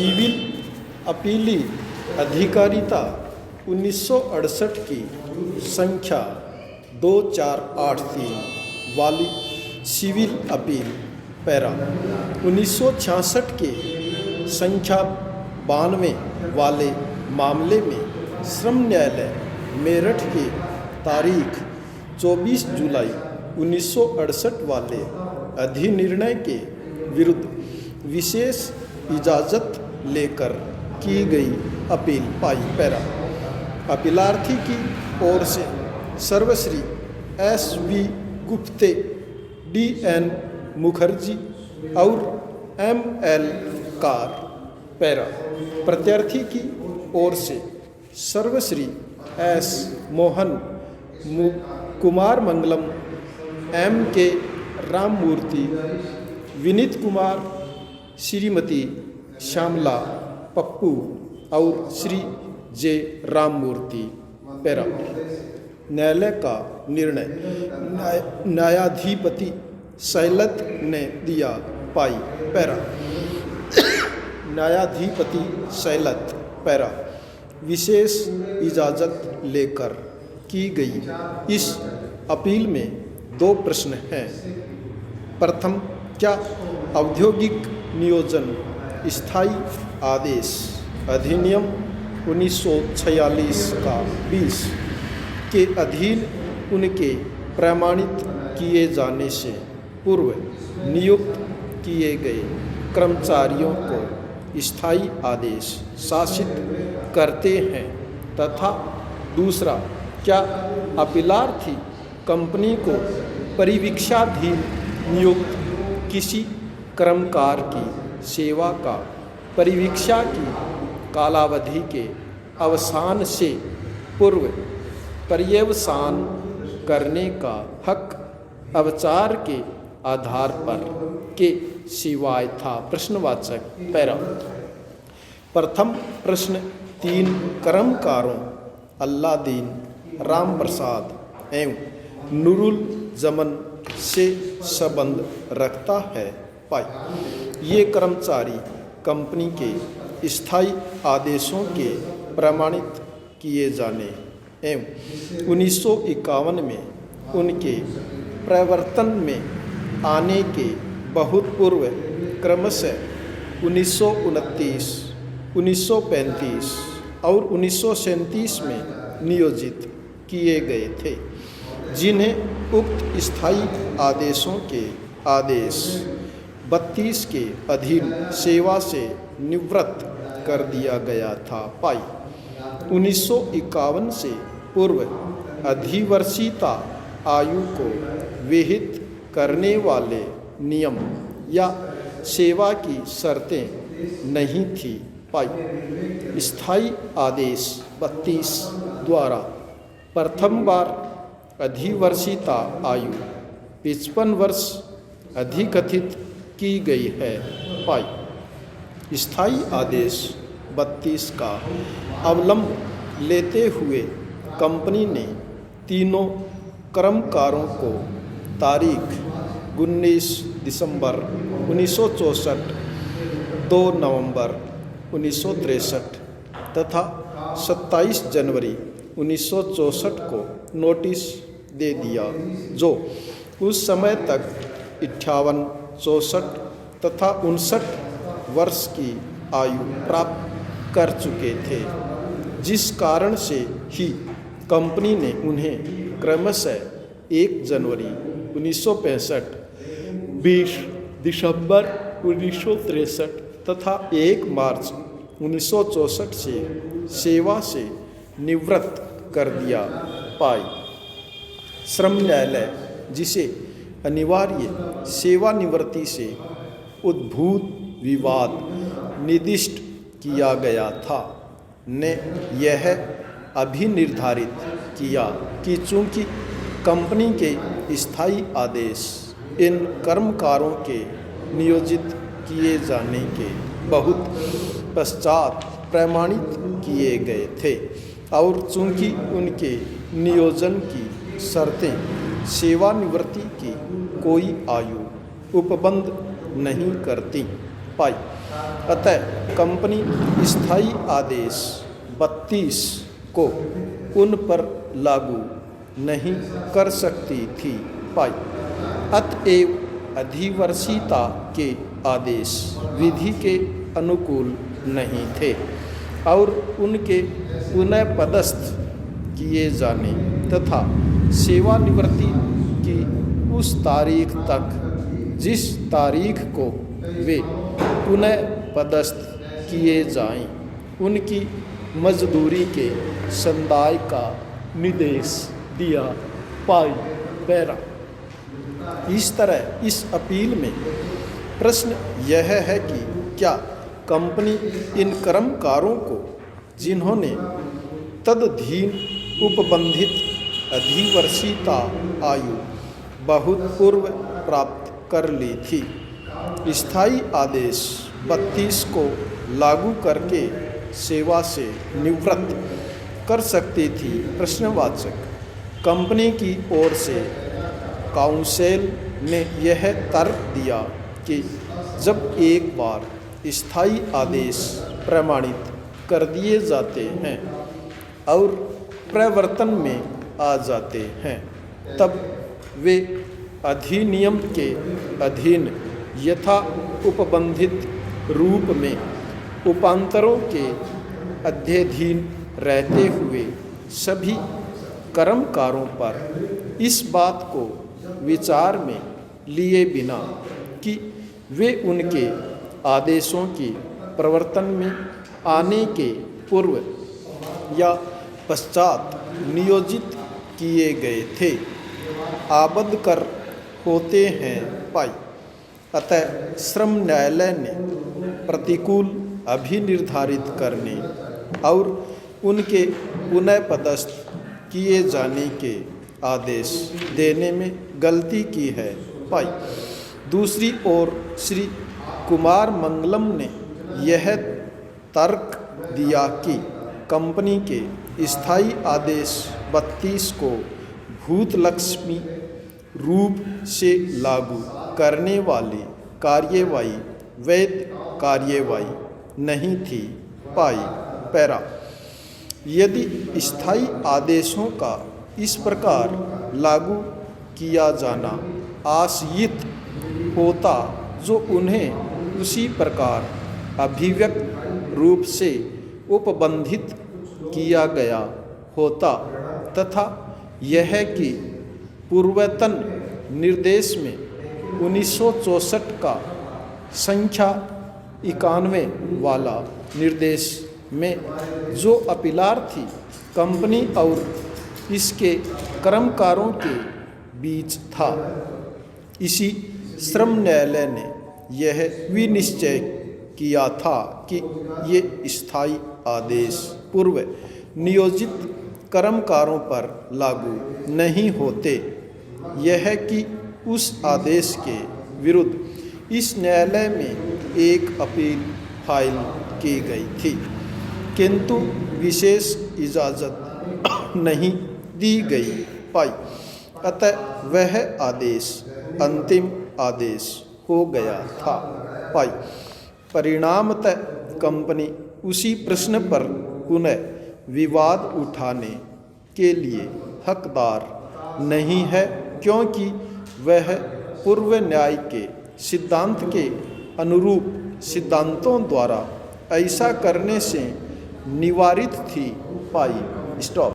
Civil अपीली अधिकारिता 1968 की संख्या 2483 वाली सिविल अपील पैरा 1966 के संख्या 92 वाले मामले में श्रम न्यायालय मेरठ के तारीख 24 जुलाई 1968 वाले अधिनिर्णय के विरुद्ध विशेष इजाज़त लेकर की गई अपील पाई पैरा अपीलार्थी की ओर से सर्वश्री SV गुप्ते DN मुखर्जी और ML कार पैरा प्रत्यार्थी की ओर से सर्वश्री S मोहन कुमार मंगलम MK राममूर्ति विनीत कुमार श्रीमती श्यामला पप्पू और श्री J राममूर्ति पैरा न्यायालय का निर्णय न्यायाधिपति शैलत ने दिया पाई पैरा न्यायाधिपति शैलत पैरा विशेष इजाज़त लेकर की गई इस अपील में 2 प्रश्न हैं। प्रथम, क्या औद्योगिक नियोजन स्थायी आदेश अधिनियम 1946 का 20 के अधीन उनके प्रमाणित किए जाने से पूर्व नियुक्त किए गए कर्मचारियों को स्थायी आदेश शासित करते हैं तथा दूसरा, क्या अपीलार्थी कंपनी को परिवीक्षाधीन नियुक्त किसी कर्मकार की सेवा का परिवीक्षा की कालावधि के अवसान से पूर्व पर्यवसान करने का हक अवचार के आधार पर के सिवाय था। प्रश्नवाचक पैरा प्रथम प्रश्न 3 कर्मकारों अल्लादीन राम प्रसाद एवं नूरुल जमन से संबंध रखता है पाई ये कर्मचारी कंपनी के स्थायी आदेशों के प्रमाणित किए जाने एवं 1951 में उनके प्रवर्तन में आने के बहुत पूर्व क्रमशः 1929, 1935 और 1937 में नियोजित किए गए थे, जिन्हें उक्त स्थायी आदेशों के आदेश 32 के अधीन सेवा से निवृत्त कर दिया गया था पाई 1951 से पूर्व अधिवर्षीता आयु को विहित करने वाले नियम या सेवा की शर्तें नहीं थी पाई स्थायी आदेश 32 द्वारा प्रथम बार अधिवर्षीता आयु 55 वर्ष अधिकथित की गई है पाई स्थायी आदेश 32 का अवलंब लेते हुए कंपनी ने तीनों कर्मकारों को तारीख 19 दिसंबर 1964, 2 नवंबर 1963 तथा 27 जनवरी 1964 को नोटिस दे दिया, जो उस समय तक 58, 64 तथा 59 वर्ष की आयु प्राप्त कर चुके थे, जिस कारण से ही कंपनी ने उन्हें क्रमशः 1 जनवरी 1965, 20 दिसंबर 1963 तथा 1 मार्च 1964 से सेवा से निवृत्त कर दिया पाई श्रम न्यायालय, जिसे अनिवार्य सेवानिवृत्ति से उद्भूत विवाद निर्दिष्ट किया गया था, ने यह अभिनिर्धारित किया कि चूंकि कंपनी के स्थायी आदेश इन कर्मकारों के नियोजित किए जाने के बहुत पश्चात प्रमाणित किए गए थे और चूंकि उनके नियोजन की शर्तें सेवानिवृत्ति की कोई आयु उपबंध नहीं करती, पाई। अतः कंपनी स्थायी आदेश 32 को उन पर लागू नहीं कर सकती थी पाई। अतएव अधिवर्षीता के आदेश विधि के अनुकूल नहीं थे और उनके पुनः पदस्थ किए जाने तथा सेवानिवृत्ति की उस तारीख तक जिस तारीख को वे पुनः पदस्थ किए जाएं, उनकी मजदूरी के संदाय का निर्देश दिया पाई। पैरा। इस तरह इस अपील में प्रश्न यह है कि क्या कंपनी इन कर्मकारों को जिन्होंने तदधीन उपबंधित अधिवर्षीता आयु बहुत पूर्व प्राप्त कर ली थी, स्थायी आदेश 32 को लागू करके सेवा से निवृत्त कर सकती थी। प्रश्नवाचक। कंपनी की ओर से काउंसिल ने यह तर्क दिया कि जब एक बार स्थायी आदेश प्रमाणित कर दिए जाते हैं और प्रवर्तन में आ जाते हैं, तब वे अधिनियम के अधीन यथा उपबंधित रूप में उपांतरों के अध्ययधीन रहते हुए सभी कर्मकारों पर इस बात को विचार में लिए बिना कि वे उनके आदेशों के प्रवर्तन में आने के पूर्व या पश्चात नियोजित किए गए थे, आबद्ध कर होते हैं पाई। अतः श्रम न्यायालय ने प्रतिकूल अभिनिर्धारित करने और उनके पुनः पदस्थ किए जाने के आदेश देने में गलती की है पाई। दूसरी ओर श्री कुमार मंगलम ने यह तर्क दिया कि कंपनी के स्थायी आदेश 32 को भूतलक्ष्मी रूप से लागू करने वाली कार्यवाही वैध कार्यवाही नहीं थी पाई। पैरा। यदि स्थायी आदेशों का इस प्रकार लागू किया जाना आशयित होता जो उन्हें उसी प्रकार अभिव्यक्त रूप से उपबंधित किया गया होता तथा यह कि पूर्वतन निर्देश में 1964 का संख्या 91 वाला निर्देश में जो अपीलार्थी कंपनी और इसके कर्मकारों के बीच था, इसी श्रम न्यायालय ने यह विनिश्चय किया था कि ये स्थायी आदेश पूर्व नियोजित कर्मकारों पर लागू नहीं होते। यह कि उस आदेश के विरुद्ध इस न्यायालय में एक अपील फाइल की गई थी, किंतु विशेष इजाज़त नहीं दी गई पाई। अतः वह आदेश अंतिम आदेश हो गया था पाई। परिणामतः कंपनी उसी प्रश्न पर पुनः विवाद उठाने के लिए हकदार नहीं है, क्योंकि वह पूर्व न्याय के सिद्धांत के अनुरूप सिद्धांतों द्वारा ऐसा करने से निवारित थी पाई। स्टॉप।